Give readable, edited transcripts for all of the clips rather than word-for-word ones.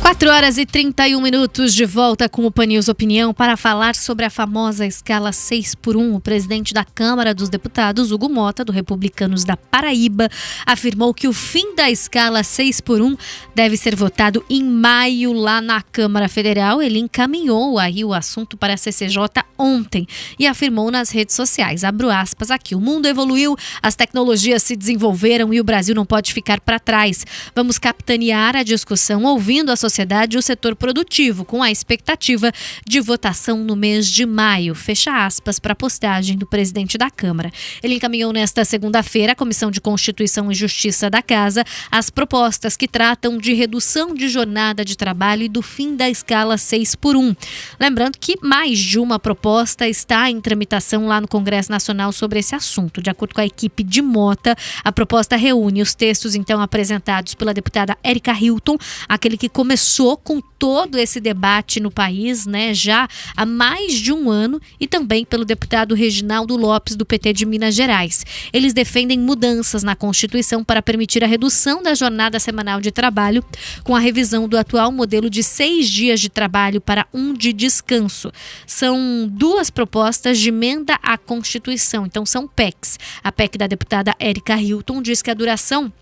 4h31 de volta com o Pan News Opinião para falar sobre a famosa escala 6x1. O presidente da Câmara dos Deputados, Hugo Mota, do Republicanos da Paraíba, afirmou que o fim da escala 6x1 deve ser votado em maio lá na Câmara Federal. Ele encaminhou aí o assunto para a CCJ ontem e afirmou nas redes sociais, abro aspas aqui, o mundo evoluiu, as tecnologias se desenvolveram e o Brasil não pode ficar para trás. Vamos capitanear a discussão ouvindo a sociedade e o setor produtivo, com a expectativa de votação no mês de maio. Fecha aspas para a postagem do presidente da Câmara. Ele encaminhou nesta segunda-feira à Comissão de Constituição e Justiça da Casa as propostas que tratam de redução de jornada de trabalho e do fim da escala 6x1. Lembrando que mais de uma proposta está em tramitação lá no Congresso Nacional sobre esse assunto. De acordo com a equipe de Mota, a proposta reúne os textos então apresentados pela deputada Érica Hilton, aquele que começou com todo esse debate no país, né, já há mais de um ano, e também pelo deputado Reginaldo Lopes, do PT de Minas Gerais. Eles defendem mudanças na Constituição para permitir a redução da jornada semanal de trabalho, com a revisão do atual modelo de 6 dias de trabalho para 1 de descanso. São duas propostas de emenda à Constituição, então são PECs. A PEC da deputada Érica Hilton diz que a duração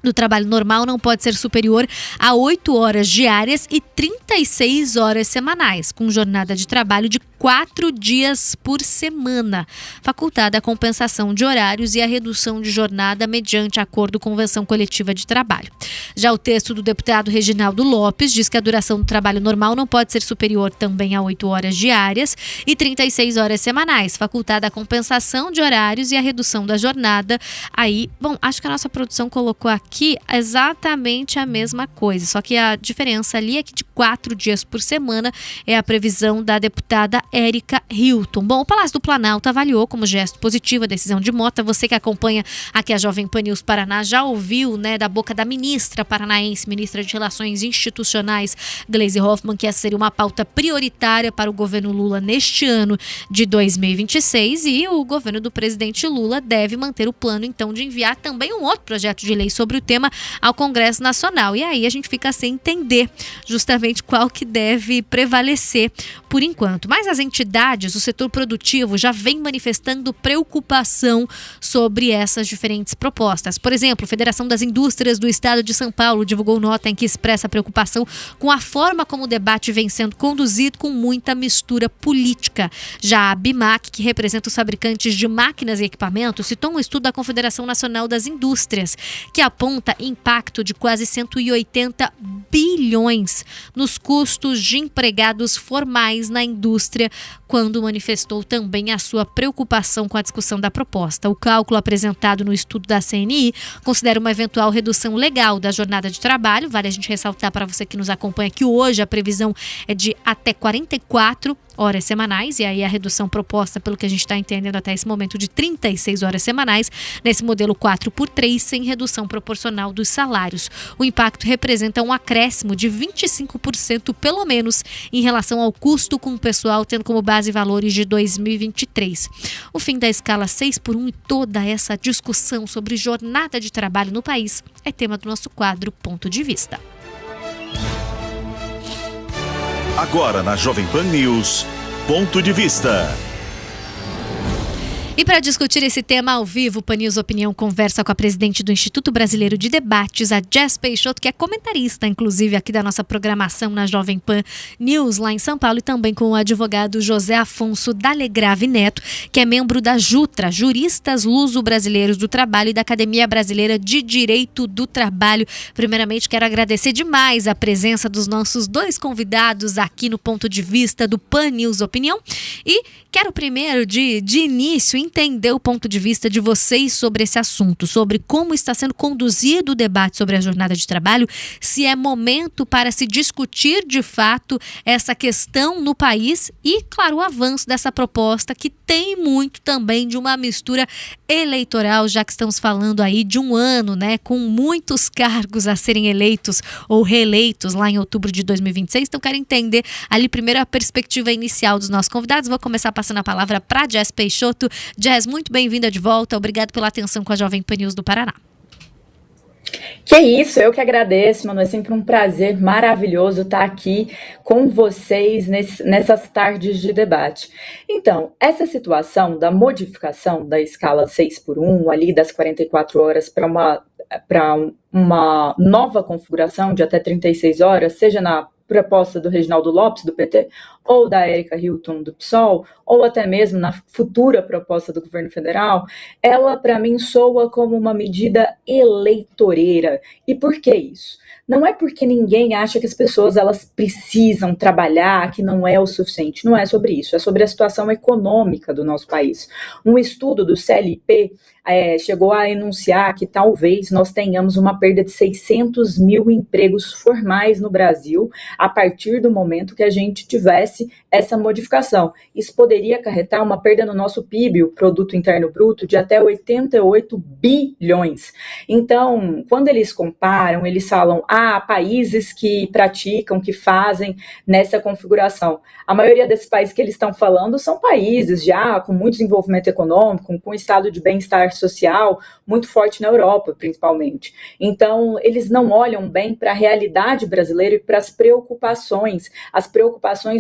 do trabalho normal não pode ser superior a 8 horas diárias e 36 horas semanais, com jornada de trabalho de 4 dias por semana, facultada a compensação de horários e a redução de jornada mediante acordo convenção coletiva de trabalho. Já o texto do deputado Reginaldo Lopes diz que a duração do trabalho normal não pode ser superior também a 8 horas diárias e 36 horas semanais, facultada a compensação de horários e a redução da jornada. Aí, bom, acho que a nossa produção colocou aqui exatamente a mesma coisa, só que a diferença ali é que de 4 dias por semana é a previsão da deputada Érica Hilton. Bom, o Palácio do Planalto avaliou como gesto positivo a decisão de Mota. Você que acompanha aqui a Jovem Pan News Paraná já ouviu, né, da boca da ministra paranaense, ministra de Relações Institucionais, Gleisi Hoffmann, que essa seria uma pauta prioritária para o governo Lula neste ano de 2026, e o governo do presidente Lula deve manter o plano, então, de enviar também um outro projeto de lei sobre o tema ao Congresso Nacional. E aí a gente fica sem entender justamente qual que deve prevalecer por enquanto. Mas as entidades, o setor produtivo já vem manifestando preocupação sobre essas diferentes propostas. Por exemplo, a Federação das Indústrias do Estado de São Paulo divulgou nota em que expressa preocupação com a forma como o debate vem sendo conduzido, com muita mistura política. Já a ABIMAC, que representa os fabricantes de máquinas e equipamentos, citou um estudo da Confederação Nacional das Indústrias, que aponta impacto de quase 180 bilhões nos custos de empregados formais na indústria, quando manifestou também a sua preocupação com a discussão da proposta. O cálculo apresentado no estudo da CNI considera uma eventual redução legal da jornada de trabalho. Vale a gente ressaltar para você que nos acompanha que hoje a previsão é de até 44 horas semanais, e aí a redução proposta, pelo que a gente está entendendo até esse momento, de 36 horas semanais, nesse modelo 4x3, sem redução proporcional dos salários. O impacto representa um acréscimo de 25% pelo menos em relação ao custo com o pessoal, tendo como base valores de 2023. O fim da escala 6x1 e toda essa discussão sobre jornada de trabalho no país é tema do nosso quadro Ponto de Vista. Agora na Jovem Pan News, Ponto de Vista. E para discutir esse tema ao vivo, o Pan News Opinião conversa com a presidente do Instituto Brasileiro de Debates, a Jess Peixoto, que é comentarista, inclusive, aqui da nossa programação na Jovem Pan News, lá em São Paulo, e também com o advogado José Afonso Dalegrave Neto, que é membro da JUTRA, Juristas Luso-Brasileiros do Trabalho, e da Academia Brasileira de Direito do Trabalho. Primeiramente, quero agradecer demais a presença dos nossos dois convidados aqui no Ponto de Vista do Pan News Opinião, e quero primeiro, de início, entender o ponto de vista de vocês sobre esse assunto, sobre como está sendo conduzido o debate sobre a jornada de trabalho, se é momento para se discutir de fato essa questão no país e, claro, o avanço dessa proposta, que tem muito também de uma mistura eleitoral, já que estamos falando aí de um ano, né, com muitos cargos a serem eleitos ou reeleitos lá em outubro de 2026. Então, quero entender ali primeiro a perspectiva inicial dos nossos convidados. Vou começar passando a palavra para a Jess Peixoto. Jess, muito bem-vinda de volta. Obrigado pela atenção com a Jovem Pan News do Paraná. Que isso, eu que agradeço, mano. É sempre um prazer maravilhoso estar aqui com vocês nessas tardes de debate. Então, essa situação da modificação da escala 6 por 1, ali das 44 horas para uma nova configuração de até 36 horas, seja na proposta do Reginaldo Lopes, do PT, ou da Érica Hilton, do PSOL, ou até mesmo na futura proposta do governo federal, ela, para mim, soa como uma medida eleitoreira. E por que isso? Não é porque ninguém acha que as pessoas elas precisam trabalhar, que não é o suficiente. Não é sobre isso, é sobre a situação econômica do nosso país. Um estudo do CLP chegou a enunciar que talvez nós tenhamos uma perda de 600 mil empregos formais no Brasil a partir do momento que a gente tivesse essa modificação. Isso poderia acarretar uma perda no nosso PIB, o Produto Interno Bruto, de até 88 bilhões. Então, quando eles comparam, eles falam, países que praticam, que fazem nessa configuração. A maioria desses países que eles estão falando são países já com muito desenvolvimento econômico, com um estado de bem-estar social muito forte na Europa, principalmente. Então, eles não olham bem para a realidade brasileira e para as preocupações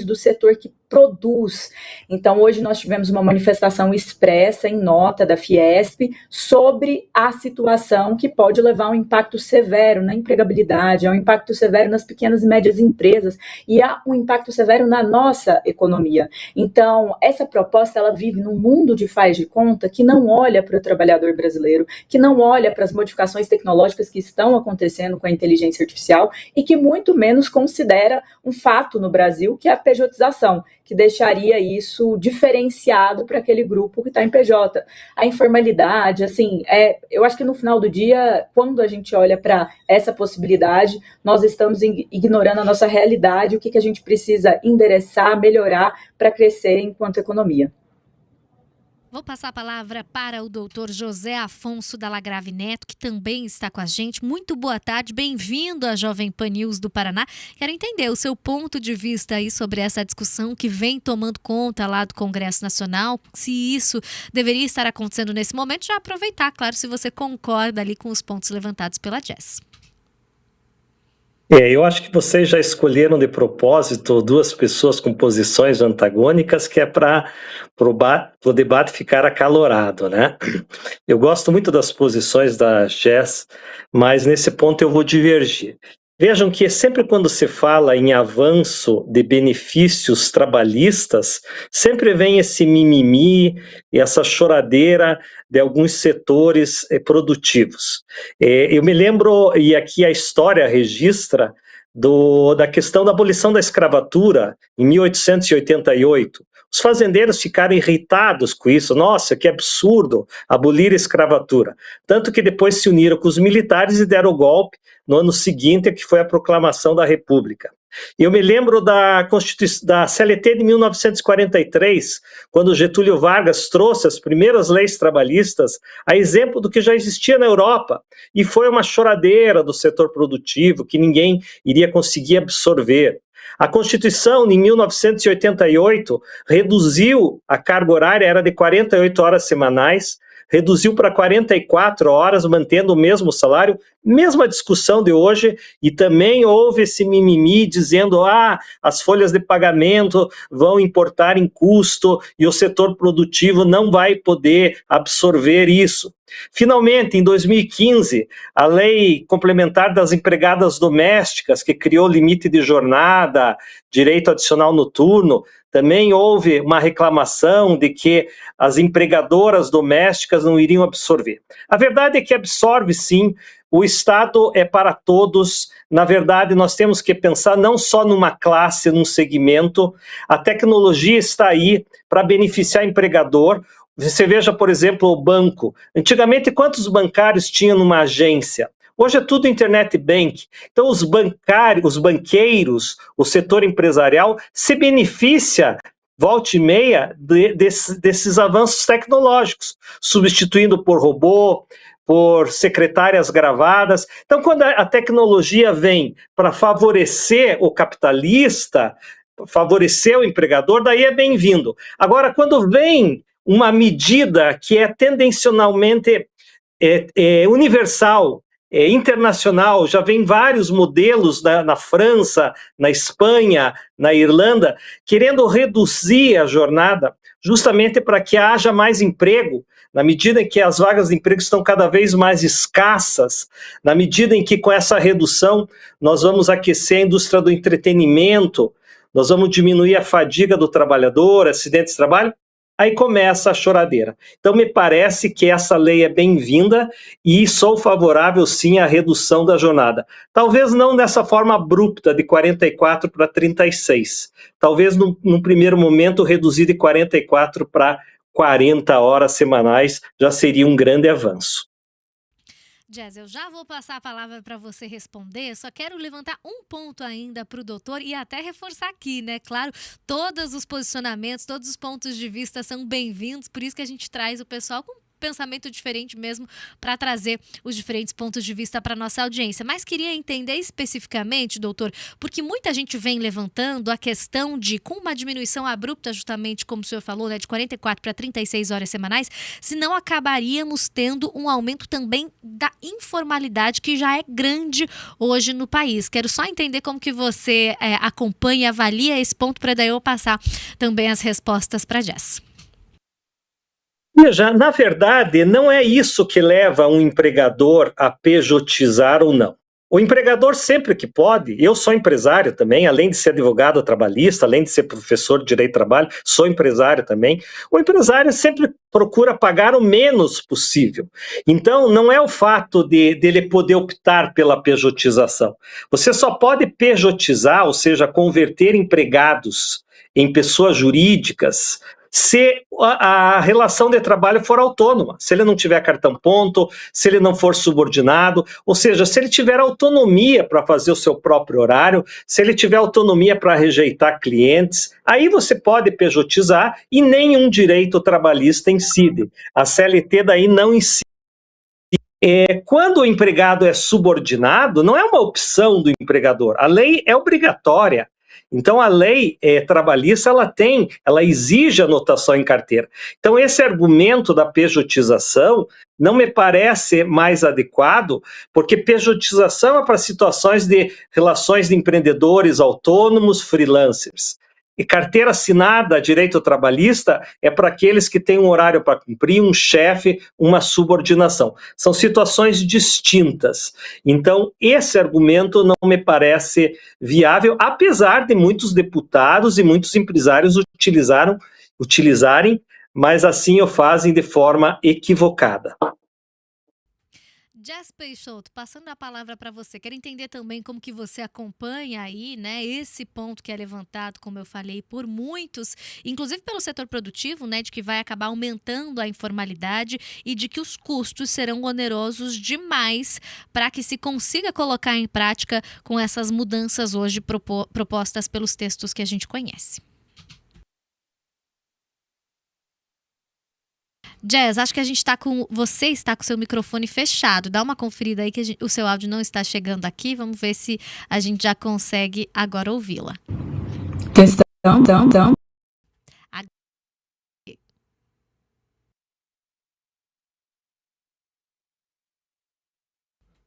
do setor que produz. Então, hoje nós tivemos uma manifestação expressa em nota da Fiesp sobre a situação que pode levar a um impacto severo na empregabilidade, a um impacto severo nas pequenas e médias empresas e a um impacto severo na nossa economia. Então, essa proposta, ela vive num mundo de faz de conta que não olha para o trabalhador brasileiro, que não olha para as modificações tecnológicas que estão acontecendo com a inteligência artificial e que muito menos considera um fato no Brasil, que é a pejotização, que deixaria isso diferenciado para aquele grupo que está em PJ. A informalidade, assim, eu acho que no final do dia, quando a gente olha para essa possibilidade, nós estamos ignorando a nossa realidade, o que a gente precisa endereçar, melhorar para crescer enquanto economia. Vou passar a palavra para o doutor José Afonso Dalagrave Neto, que também está com a gente. Muito boa tarde, bem-vindo à Jovem Pan News do Paraná. Quero entender o seu ponto de vista aí sobre essa discussão que vem tomando conta lá do Congresso Nacional, se isso deveria estar acontecendo nesse momento, já aproveitar, claro, se você concorda ali com os pontos levantados pela Jess. Eu acho que vocês já escolheram de propósito duas pessoas com posições antagônicas, que é para o debate ficar acalorado, né? Eu gosto muito das posições da Jess, mas nesse ponto eu vou divergir. Vejam que sempre quando se fala em avanço de benefícios trabalhistas, sempre vem esse mimimi e essa choradeira de alguns setores produtivos. Eu me lembro, e aqui a história registra, da questão da abolição da escravatura em 1888. Os fazendeiros ficaram irritados com isso. Nossa, que absurdo abolir a escravatura. Tanto que depois se uniram com os militares e deram o golpe no ano seguinte, que foi a proclamação da República. Eu me lembro da CLT de 1943, quando Getúlio Vargas trouxe as primeiras leis trabalhistas, a exemplo do que já existia na Europa, e foi uma choradeira do setor produtivo que ninguém iria conseguir absorver. A Constituição, em 1988, reduziu a carga horária, era de 48 horas semanais, reduziu para 44 horas, mantendo o mesmo salário, mesma discussão de hoje, e também houve esse mimimi dizendo, as folhas de pagamento vão importar em custo e o setor produtivo não vai poder absorver isso. Finalmente, em 2015, a Lei Complementar das Empregadas Domésticas, que criou limite de jornada, direito adicional noturno, também houve uma reclamação de que as empregadoras domésticas não iriam absorver. A verdade é que absorve sim, o Estado é para todos. Na verdade, nós temos que pensar não só numa classe, num segmento. A tecnologia está aí para beneficiar o empregador. Você veja, por exemplo, o banco. Antigamente, quantos bancários tinham numa agência? Hoje é tudo internet bank. Então, os banqueiros, o setor empresarial se beneficia, volta e meia, desses avanços tecnológicos, substituindo por robô, por secretárias gravadas. Então, quando a tecnologia vem para favorecer o capitalista, favorecer o empregador, daí é bem-vindo. Agora, quando vem uma medida que é tendencionalmente universal, internacional, já vem vários modelos na França, na Espanha, na Irlanda, querendo reduzir a jornada justamente para que haja mais emprego, na medida em que as vagas de emprego estão cada vez mais escassas, na medida em que com essa redução nós vamos aquecer a indústria do entretenimento, nós vamos diminuir a fadiga do trabalhador, acidentes de trabalho, aí começa a choradeira. Então, me parece que essa lei é bem-vinda e sou favorável, sim, à redução da jornada. Talvez não dessa forma abrupta, de 44 para 36. Talvez, num primeiro momento, reduzir de 44 para 40 horas semanais já seria um grande avanço. Jazz, eu já vou passar a palavra para você responder, só quero levantar um ponto ainda para o doutor e até reforçar aqui, né? Claro, todos os posicionamentos, todos os pontos de vista são bem-vindos, por isso que a gente traz o pessoal com pensamento diferente mesmo para trazer os diferentes pontos de vista para nossa audiência. Mas queria entender especificamente, doutor, porque muita gente vem levantando a questão de, com uma diminuição abrupta, justamente como o senhor falou, né, de 44 para 36 horas semanais, se não acabaríamos tendo um aumento também da informalidade, que já é grande hoje no país. Quero só entender como que você acompanha e avalia esse ponto para daí eu passar também as respostas para a Jess. Veja, na verdade, não é isso que leva um empregador a pejotizar ou não. O empregador sempre que pode, eu sou empresário também, além de ser advogado trabalhista, além de ser professor de direito do trabalho, sou empresário também. O empresário sempre procura pagar o menos possível. Então, não é o fato dele poder optar pela pejotização. Você só pode pejotizar, ou seja, converter empregados em pessoas jurídicas, se a relação de trabalho for autônoma, se ele não tiver cartão ponto, se ele não for subordinado, ou seja, se ele tiver autonomia para fazer o seu próprio horário, se ele tiver autonomia para rejeitar clientes, aí você pode pejotizar e nenhum direito trabalhista incide. A CLT daí não incide. Quando o empregado é subordinado, não é uma opção do empregador, a lei é obrigatória. Então, a lei trabalhista, ela exige anotação em carteira. Então, esse argumento da pejotização não me parece mais adequado, porque pejotização é para situações de relações de empreendedores autônomos, freelancers. E carteira assinada, direito trabalhista, é para aqueles que têm um horário para cumprir, um chefe, uma subordinação. São situações distintas. Então, esse argumento não me parece viável, apesar de muitos deputados e muitos empresários utilizarem, mas assim o fazem de forma equivocada. Jess Peixoto, passando a palavra para você, quero entender também como que você acompanha aí, né, esse ponto que é levantado, como eu falei, por muitos, inclusive pelo setor produtivo, né, de que vai acabar aumentando a informalidade e de que os custos serão onerosos demais para que se consiga colocar em prática com essas mudanças hoje propostas pelos textos que a gente conhece. Jazz, acho que você está com o seu microfone fechado. Dá uma conferida aí que o seu áudio não está chegando aqui. Vamos ver se a gente já consegue agora ouvi-la. Então.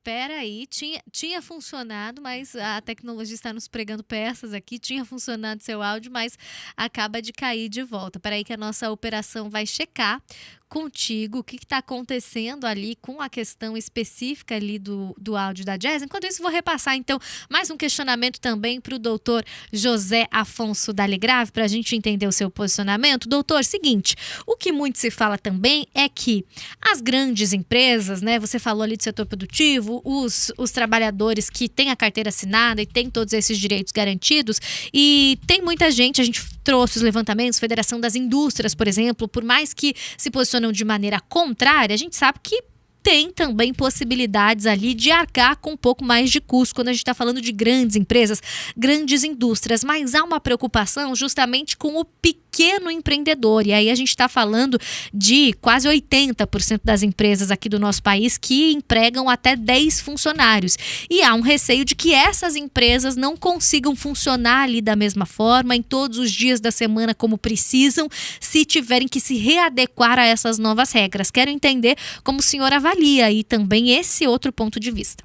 Peraí, tinha funcionado, mas a tecnologia está nos pregando peças aqui. Tinha funcionado seu áudio, mas acaba de cair de volta. Peraí que a nossa operação vai checar contigo o que está acontecendo ali com a questão específica ali do áudio da Jazz. Enquanto isso, vou repassar então mais um questionamento também para o doutor José Afonso Daligrave, para a gente entender o seu posicionamento. Doutor, seguinte, o que muito se fala também é que as grandes empresas, né, você falou ali do setor produtivo, os trabalhadores que têm a carteira assinada e têm todos esses direitos garantidos, e tem muita gente, a gente trouxe os levantamentos, Federação das Indústrias, por exemplo, por mais que se posicionam de maneira contrária, a gente sabe que tem também possibilidades ali de arcar com um pouco mais de custo quando a gente está falando de grandes empresas, grandes indústrias, mas há uma preocupação justamente com o pequeno pequeno empreendedor. E aí a gente está falando de quase 80% das empresas aqui do nosso país que empregam até 10 funcionários. E há um receio de que essas empresas não consigam funcionar ali da mesma forma, em todos os dias da semana como precisam, se tiverem que se readequar a essas novas regras. Quero entender como o senhor avalia aí também esse outro ponto de vista.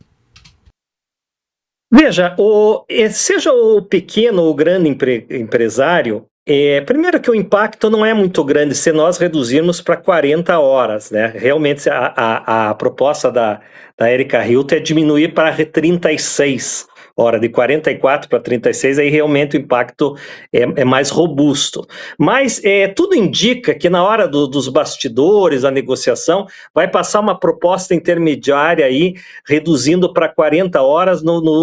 Veja, seja o pequeno ou grande empresário, primeiro que o impacto não é muito grande se nós reduzirmos para 40 horas, né? Realmente a proposta da Erika Hilton é diminuir para 36 horas, de 44 para 36, aí realmente o impacto é mais robusto. Mas tudo indica que na hora dos bastidores, a negociação, vai passar uma proposta intermediária aí, reduzindo para 40 horas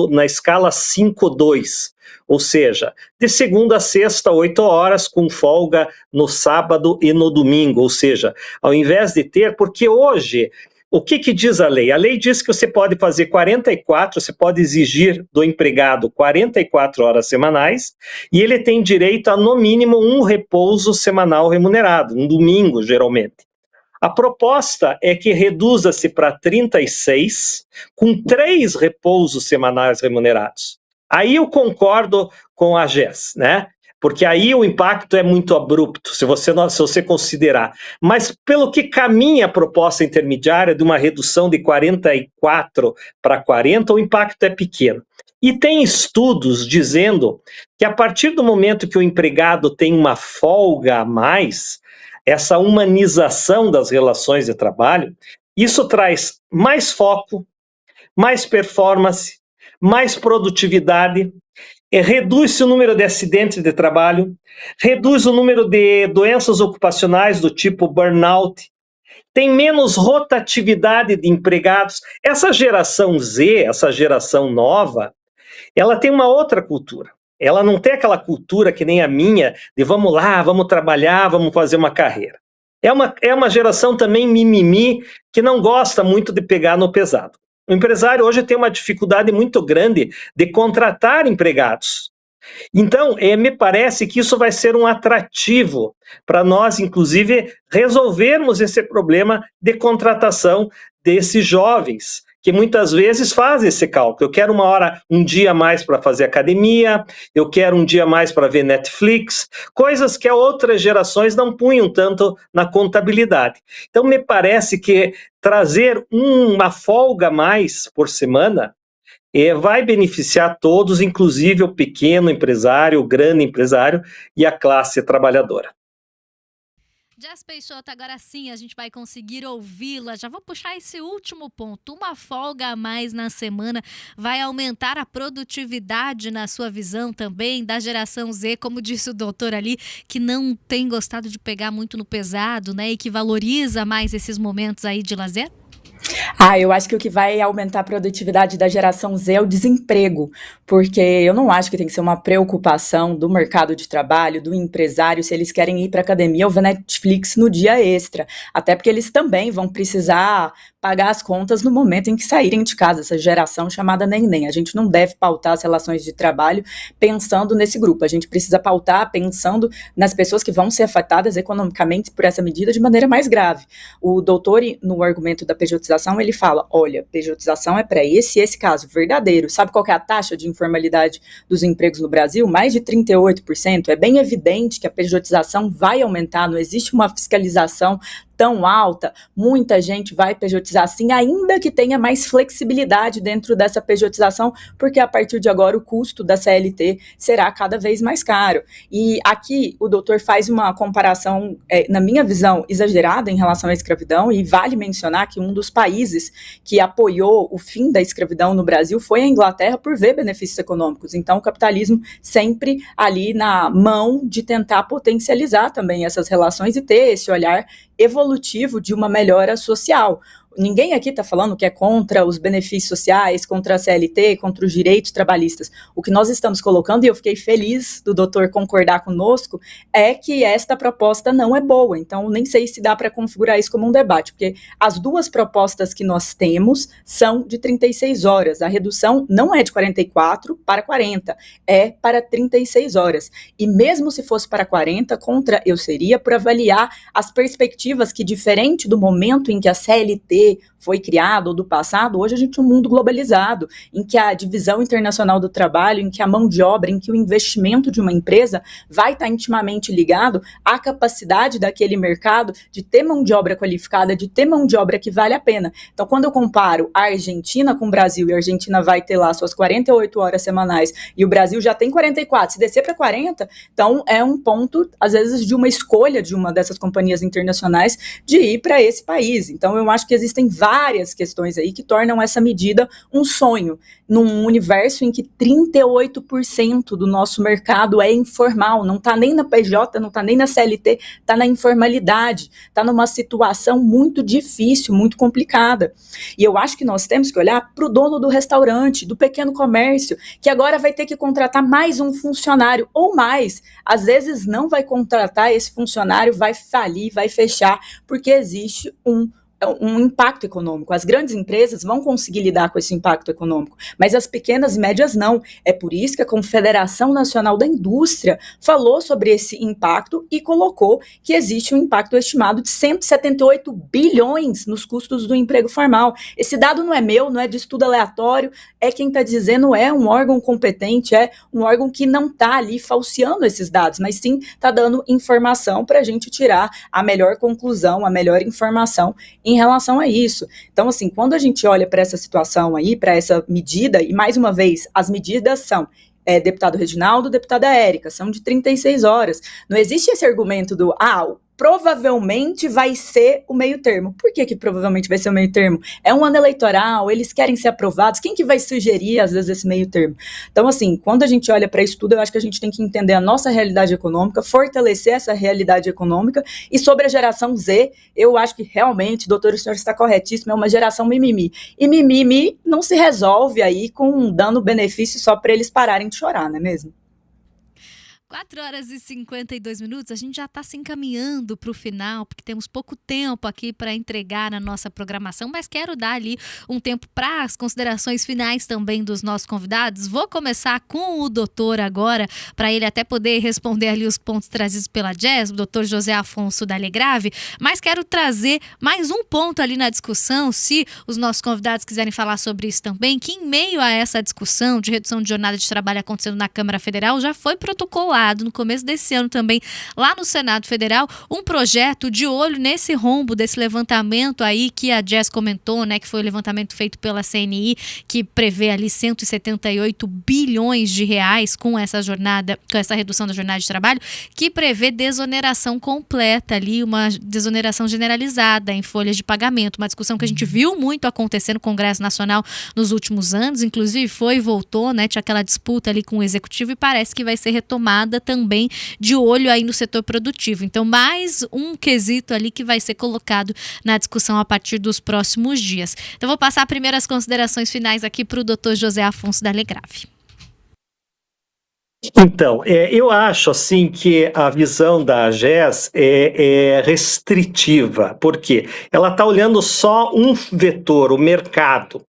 na escala 5-2. Ou seja, de segunda a sexta, 8 horas, com folga no sábado e no domingo. Ou seja, ao invés de ter, porque hoje, o que diz a lei? A lei diz que você pode fazer 44, você pode exigir do empregado 44 horas semanais, e ele tem direito a, no mínimo, um repouso semanal remunerado, um domingo, geralmente. A proposta é que reduza-se para 36, com 3 repousos semanais remunerados. Aí eu concordo com a Jess, né? Porque aí o impacto é muito abrupto, se você considerar. Mas pelo que caminha a proposta intermediária de uma redução de 44 para 40, o impacto é pequeno. E tem estudos dizendo que a partir do momento que o empregado tem uma folga a mais, essa humanização das relações de trabalho, isso traz mais foco, mais performance, mais produtividade, reduz-se o número de acidentes de trabalho, reduz o número de doenças ocupacionais do tipo burnout, tem menos rotatividade de empregados. Essa geração Z, essa geração nova, ela tem uma outra cultura. Ela não tem aquela cultura que nem a minha, de vamos lá, vamos trabalhar, vamos fazer uma carreira. É uma geração também mimimi, que não gosta muito de pegar no pesado. O empresário hoje tem uma dificuldade muito grande de contratar empregados. Então, me parece que isso vai ser um atrativo para nós, inclusive, resolvermos esse problema de contratação desses jovens, que muitas vezes fazem esse cálculo. Eu quero um dia a mais para fazer academia, eu quero um dia a mais para ver Netflix, coisas que outras gerações não punham tanto na contabilidade. Então, me parece que trazer uma folga a mais por semana vai beneficiar todos, inclusive o pequeno empresário, o grande empresário e a classe trabalhadora. Jess Peixoto, agora sim a gente vai conseguir ouvi-la. Já vou puxar esse último ponto. Uma folga a mais na semana vai aumentar a produtividade na sua visão também da geração Z, como disse o doutor ali, que não tem gostado de pegar muito no pesado, né? E que valoriza mais esses momentos aí de lazer? Eu acho que o que vai aumentar a produtividade da geração Z é o desemprego, porque eu não acho que tem que ser uma preocupação do mercado de trabalho, do empresário, se eles querem ir para a academia ou ver Netflix no dia extra, até porque eles também vão precisar pagar as contas no momento em que saírem de casa, essa geração chamada neném. A gente não deve pautar as relações de trabalho pensando nesse grupo, a gente precisa pautar pensando nas pessoas que vão ser afetadas economicamente por essa medida de maneira mais grave. O doutor, no argumento da pejotização, ele fala, olha, pejotização é para esse caso verdadeiro. Sabe qual que é a taxa de informalidade dos empregos no Brasil? Mais de 38%. É bem evidente que a pejotização vai aumentar, não existe uma fiscalização tão alta, muita gente vai pejotizar sim, ainda que tenha mais flexibilidade dentro dessa pejotização, porque a partir de agora o custo da CLT será cada vez mais caro. E aqui o doutor faz uma comparação, na minha visão, exagerada em relação à escravidão, e vale mencionar que um dos países que apoiou o fim da escravidão no Brasil foi a Inglaterra por ver benefícios econômicos. Então o capitalismo sempre ali na mão de tentar potencializar também essas relações e ter esse olhar evolutivo de uma melhora social. Ninguém aqui está falando que é contra os benefícios sociais, contra a CLT, contra os direitos trabalhistas. O que nós estamos colocando, e eu fiquei feliz do doutor concordar conosco, é que esta proposta não é boa. Então, nem sei se dá para configurar isso como um debate, porque as duas propostas que nós temos são de 36 horas. A redução não é de 44 para 40, é para 36 horas. E mesmo se fosse para 40, contra eu seria por avaliar as perspectivas que, diferente do momento em que a CLT foi criada ou do passado, hoje a gente tem um mundo globalizado, em que a divisão internacional do trabalho, em que a mão de obra, em que o investimento de uma empresa vai estar intimamente ligado à capacidade daquele mercado de ter mão de obra qualificada, de ter mão de obra que vale a pena. Então, quando eu comparo a Argentina com o Brasil, e a Argentina vai ter lá suas 48 horas semanais, e o Brasil já tem 44, se descer para 40, então é um ponto, às vezes, de uma escolha de uma dessas companhias internacionais de ir para esse país. Então, eu acho que existem várias questões aí que tornam essa medida um sonho, num universo em que 38% do nosso mercado é informal, não está nem na PJ, não está nem na CLT, está na informalidade, está numa situação muito difícil, muito complicada. E eu acho que nós temos que olhar para o dono do restaurante, do pequeno comércio, que agora vai ter que contratar mais um funcionário, ou mais. Às vezes não vai contratar esse funcionário, vai falir, vai fechar, porque existe um impacto econômico. As grandes empresas vão conseguir lidar com esse impacto econômico, mas as pequeas e médias não. É por isso que a Confederação Nacional da Indústria falou sobre esse impacto e colocou que existe um impacto estimado de 178 bilhões nos custos do emprego formal. Esse dado não é meu, não é de estudo aleatório, é quem está dizendo, é um órgão competente, é um órgão que não está ali falseando esses dados, mas sim está dando informação para a gente tirar a melhor conclusão, a melhor informação em relação a isso. Então, assim, quando a gente olha para essa situação aí, para essa medida, e mais uma vez, as medidas são deputado Reginaldo, deputada Érica, são de 36 horas. Não existe esse argumento do, provavelmente vai ser o meio termo. Por que provavelmente vai ser o meio termo? É um ano eleitoral, eles querem ser aprovados, quem que vai sugerir, às vezes, esse meio termo? Então, assim, quando a gente olha para isso tudo, eu acho que a gente tem que entender a nossa realidade econômica, fortalecer essa realidade econômica, e sobre a geração Z, eu acho que realmente, doutor, o senhor está corretíssimo, é uma geração mimimi. E mimimi não se resolve aí dando benefício só para eles pararem de chorar, não é mesmo? 4 horas e 52 minutos, a gente já está se encaminhando para o final, porque temos pouco tempo aqui para entregar na nossa programação, mas quero dar ali um tempo para as considerações finais também dos nossos convidados. Vou começar com o doutor agora, para ele até poder responder ali os pontos trazidos pela Jess, o doutor José Afonso da Alegrave, mas quero trazer mais um ponto ali na discussão, se os nossos convidados quiserem falar sobre isso também, que em meio a essa discussão de redução de jornada de trabalho acontecendo na Câmara Federal, já foi protocolado no começo desse ano também, lá no Senado Federal, um projeto de olho nesse rombo, desse levantamento aí que a Jess comentou, né, que foi o levantamento feito pela CNI, que prevê ali 178 bilhões de reais com essa redução da jornada de trabalho, que prevê desoneração completa ali, uma desoneração generalizada em folhas de pagamento, uma discussão que a gente viu muito acontecer no Congresso Nacional nos últimos anos, inclusive foi e voltou, né, tinha aquela disputa ali com o Executivo e parece que vai ser retomada também de olho aí no setor produtivo. Então, mais um quesito ali que vai ser colocado na discussão a partir dos próximos dias. Então, vou passar primeiro as considerações finais aqui para o doutor José Afonso da Alegrave. Então, eu acho assim que a visão da AGES é restritiva. Por quê? Ela está olhando só um vetor, o mercado,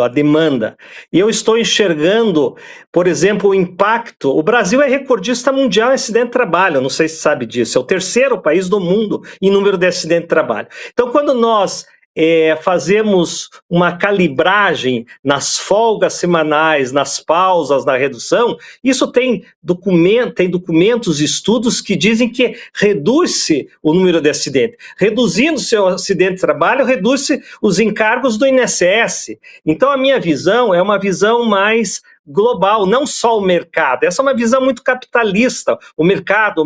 a demanda. E eu estou enxergando, por exemplo, o impacto. O Brasil é recordista mundial em acidente de trabalho, não sei se sabe disso, é o terceiro país do mundo em número de acidente de trabalho. Então, quando nós fazemos uma calibragem nas folgas semanais, nas pausas, na redução, isso tem documentos, estudos que dizem que reduz-se o número de acidentes. Reduzindo seu acidente de trabalho, reduz-se os encargos do INSS. Então, a minha visão é uma visão mais global, não só o mercado. Essa é uma visão muito capitalista. O mercado.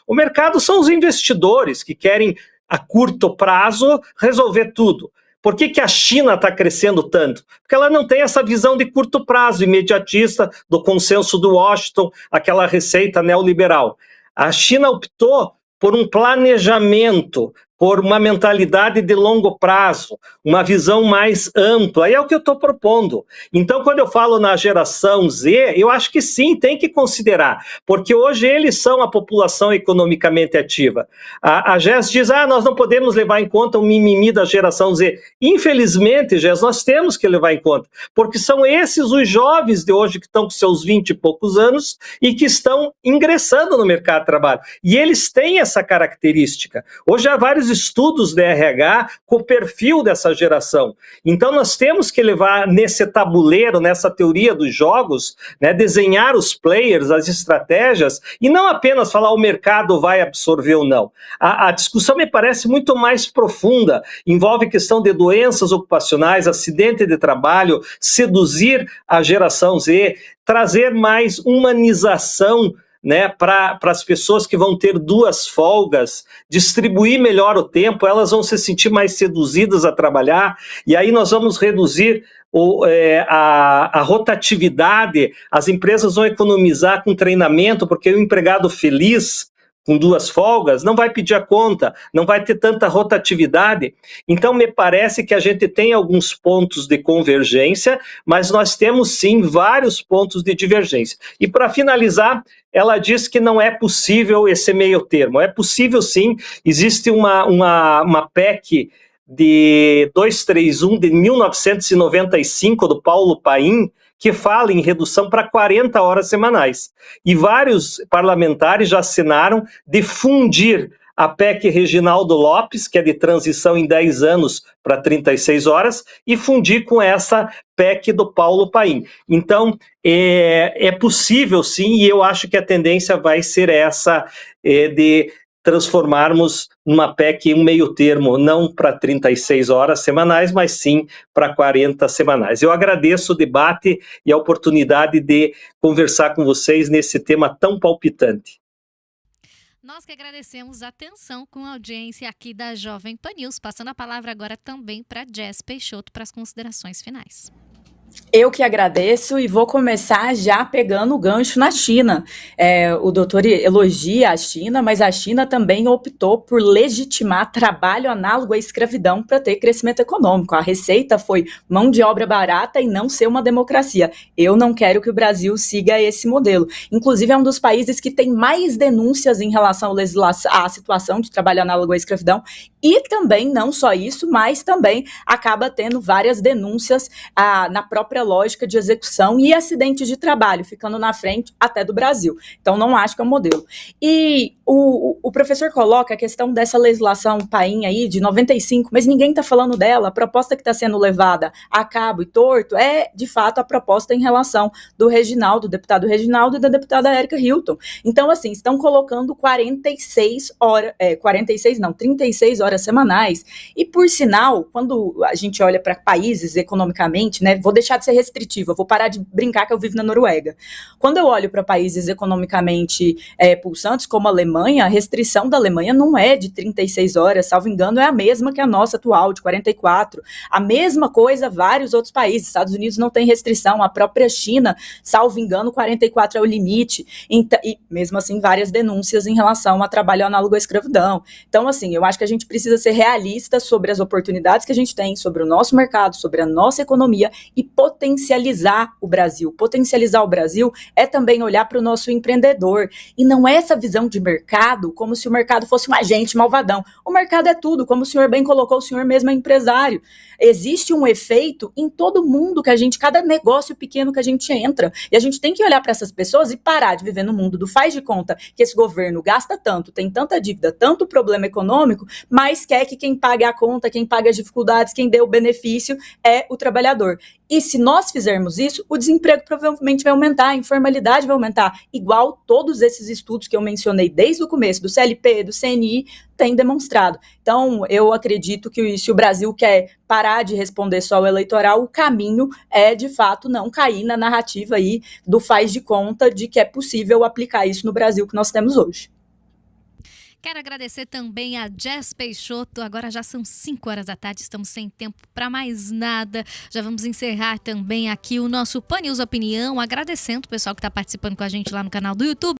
O mercado são os investidores que querem a curto prazo resolver tudo. Por que a China está crescendo tanto? Porque ela não tem essa visão de curto prazo, imediatista, do consenso do Washington, aquela receita neoliberal. A China optou por um planejamento por uma mentalidade de longo prazo, uma visão mais ampla, e é o que eu estou propondo. Então, quando eu falo na geração Z, eu acho que sim, tem que considerar, porque hoje eles são a população economicamente ativa. A GES diz, nós não podemos levar em conta o mimimi da geração Z. Infelizmente, GES, nós temos que levar em conta, porque são esses os jovens de hoje que estão com seus 20 e poucos anos e que estão ingressando no mercado de trabalho. E eles têm essa característica. Hoje há vários estudos de RH com o perfil dessa geração. Então nós temos que levar nesse tabuleiro, nessa teoria dos jogos, né, desenhar os players, as estratégias, e não apenas falar o mercado vai absorver ou não. A discussão me parece muito mais profunda, envolve questão de doenças ocupacionais, acidente de trabalho, seduzir a geração Z, trazer mais humanização, né, para as pessoas que vão ter 2 folgas, distribuir melhor o tempo, elas vão se sentir mais seduzidas a trabalhar, e aí nós vamos reduzir a rotatividade, as empresas vão economizar com treinamento, porque o empregado feliz, com 2 folgas, não vai pedir a conta, não vai ter tanta rotatividade. Então, me parece que a gente tem alguns pontos de convergência, mas nós temos, sim, vários pontos de divergência. E, para finalizar, ela diz que não é possível esse meio termo. É possível, sim, existe uma PEC de 231 de 1995, do Paulo Paim, que fala em redução para 40 horas semanais. E vários parlamentares já assinaram de fundir a PEC Reginaldo Lopes, que é de transição em 10 anos para 36 horas, e fundir com essa PEC do Paulo Paim. Então, é possível sim, e eu acho que a tendência vai ser essa, de transformarmos numa PEC um meio termo, não para 36 horas semanais, mas sim para 40 semanais. Eu agradeço o debate e a oportunidade de conversar com vocês nesse tema tão palpitante. Nós que agradecemos a atenção com a audiência aqui da Jovem Pan News, passando a palavra agora também para Jess Peixoto para as considerações finais. Eu que agradeço e vou começar já pegando o gancho na China. O doutor elogia a China, mas a China também optou por legitimar trabalho análogo à escravidão para ter crescimento econômico. A receita foi mão de obra barata e não ser uma democracia. Eu não quero que o Brasil siga esse modelo. Inclusive, é um dos países que tem mais denúncias em relação à situação de trabalho análogo à escravidão. E também, não só isso, mas também acaba tendo várias denúncias na própria lógica de execução e acidentes de trabalho, ficando na frente até do Brasil. Então, não acho que é um modelo. E o professor coloca a questão dessa legislação Paim aí, de 95, mas ninguém está falando dela. A proposta que está sendo levada a cabo e torto é, de fato, a proposta em relação do deputado Reginaldo e da deputada Érica Hilton. Então, assim, estão colocando 36 horas semanais. E, por sinal, quando a gente olha para países economicamente, né, vou deixar de ser restritiva, vou parar de brincar que eu vivo na Noruega. Quando eu olho para países economicamente pulsantes, como a Alemanha, a restrição da Alemanha não é de 36 horas, salvo engano, é a mesma que a nossa atual, de 44. A mesma coisa vários outros países. Estados Unidos não tem restrição, a própria China, salvo engano, 44 é o limite. E mesmo assim, várias denúncias em relação a trabalho análogo à escravidão. Então, assim, eu acho que a gente precisa ser realista sobre as oportunidades que a gente tem, sobre o nosso mercado, sobre a nossa economia e potencializar o Brasil. Potencializar o Brasil é também olhar para o nosso empreendedor. E não é essa visão de mercado como se o mercado fosse um agente malvadão. O mercado é tudo, como o senhor bem colocou, o senhor mesmo é empresário. Existe um efeito em todo mundo que cada negócio pequeno que a gente entra. E a gente tem que olhar para essas pessoas e parar de viver no mundo do faz de conta que esse governo gasta tanto, tem tanta dívida, tanto problema econômico, mas quer que quem pague a conta, quem pague as dificuldades, quem dê o benefício é o trabalhador. E se nós fizermos isso, o desemprego provavelmente vai aumentar, a informalidade vai aumentar, igual todos esses estudos que eu mencionei desde o começo, do CLP, do CNI, têm demonstrado. Então, eu acredito que se o Brasil quer parar de responder só ao eleitoral, o caminho é, de fato, não cair na narrativa aí do faz de conta de que é possível aplicar isso no Brasil que nós temos hoje. Quero agradecer também a Jess Peixoto. Agora já são 5 horas da tarde, estamos sem tempo para mais nada. Já vamos encerrar também aqui o nosso Pan News Opinião, agradecendo o pessoal que está participando com a gente lá no canal do YouTube.